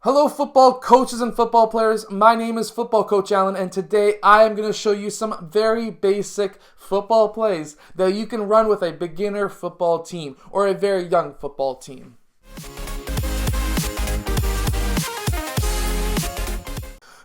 Hello football coaches and football players, my name is Football Coach Allen and today I am going to show you some very basic football plays that you can run with a beginner football team or a very young football team.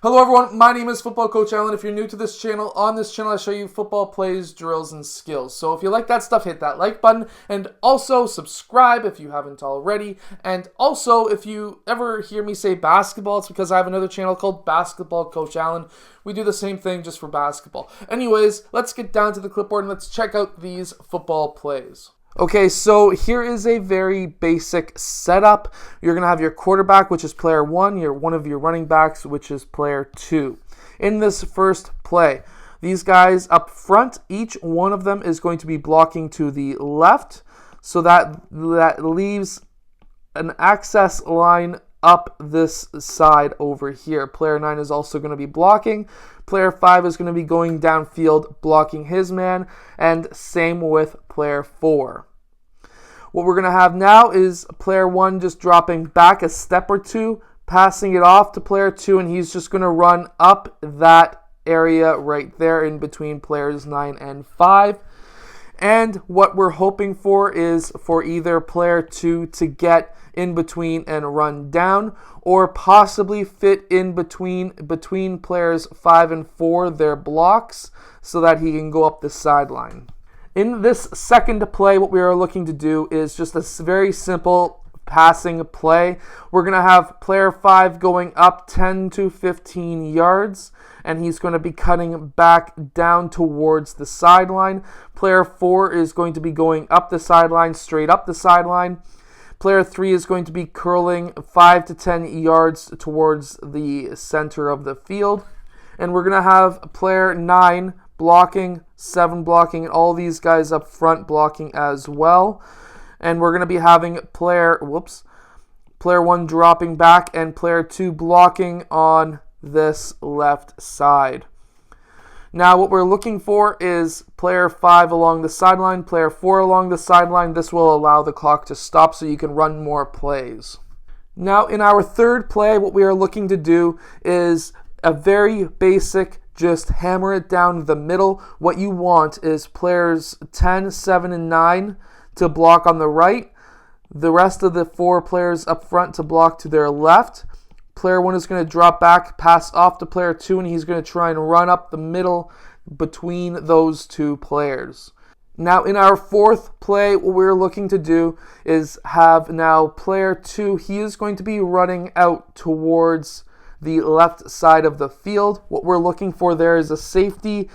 Hello everyone, my name is Football Coach Allen. If you're new to this channel, on this channel I show you football plays, drills, and skills. So if you like that stuff, hit that like button and also subscribe if you haven't already. And also, if you ever hear me say basketball, it's because I have another channel called Basketball Coach Allen. We do the same thing just for basketball. Anyways, let's get down to the clipboard and let's check out these football plays. Okay, so here is a very basic setup. You're going to have your quarterback, which is player 1, one of your running backs, which is player 2. In this first play, these guys up front, each one of them is going to be blocking to the left, so that leaves an access line up this side over here. Player 9 is also going to be blocking. Player 5 is going to be going downfield blocking his man, and same with player 4. What we're going to have now is player 1 just dropping back a step or two, passing it off to player 2, and he's just going to run up that area right there in between players 9 and 5. And what we're hoping for is for either player 2 to get in between and run down, or possibly fit in between players 5 and 4, their blocks, so that he can go up the sideline. In this second play, what we are looking to do is just a very simple passing play. We're going to have player 5 going up 10 to 15 yards, and he's going to be cutting back down towards the sideline. Player 4 is going to be going up the sideline, straight up the sideline. Player 3 is going to be curling 5 to 10 yards towards the center of the field. And we're going to have player 9 blocking, 7 blocking, and all these guys up front blocking as well. And we're going to be having player 1 dropping back and player 2 blocking on this left side. Now what we're looking for is player 5 along the sideline, player 4 along the sideline. This will allow the clock to stop so you can run more plays. Now in our third play, what we are looking to do is a very basic, just hammer it down the middle. What you want is players 10, 7, and 9 to block on the right. The rest of the 4 players up front to block to their left. Player 1 is going to drop back, pass off to player 2, and he's going to try and run up the middle between those 2 players. Now in our fourth play, what we're looking to do is have now player 2, he is going to be running out towards the left side of the field. What we're looking for there is a safety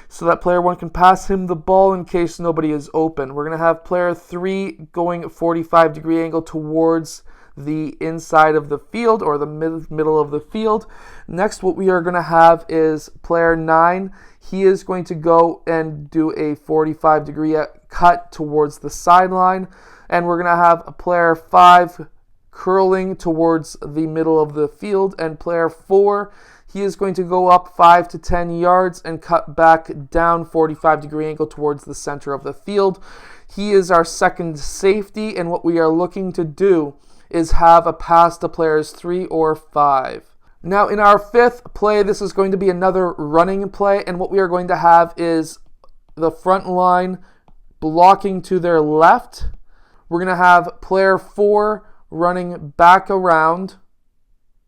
so that player 1 can pass him the ball in case nobody is open. We're going to have player 3 going 45-degree angle towards the inside of the field or the middle of the field. Next, what we are going to have is player 9. He is going to go and do a 45-degree cut towards the sideline. And we're going to have player 5 curling towards the middle of the field. And player 4, he is going to go up 5 to 10 yards and cut back down 45-degree angle towards the center of the field. He is our second safety, and what we are looking to do is have a pass to players 3 or 5. Now in our fifth play, this is going to be another running play, and what we are going to have is the front line blocking to their left. We're going to have player 4 running back around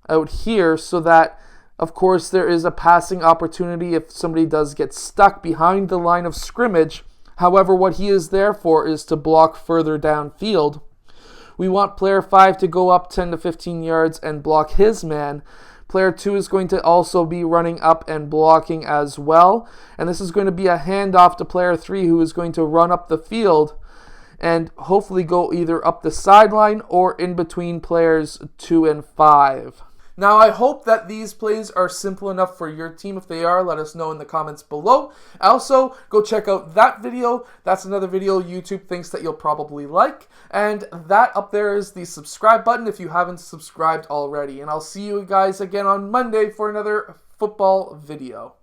out here so that, of course, there is a passing opportunity if somebody does get stuck behind the line of scrimmage. However, what he is there for is to block further downfield. We want player 5 to go up 10 to 15 yards and block his man. Player 2 is going to also be running up and blocking as well. And this is going to be a handoff to player 3 who is going to run up the field and hopefully go either up the sideline or in between players 2 and 5. Now, I hope that these plays are simple enough for your team. If they are, let us know in the comments below. Also, go check out that video. That's another video YouTube thinks that you'll probably like. And that up there is the subscribe button if you haven't subscribed already. And I'll see you guys again on Monday for another football video.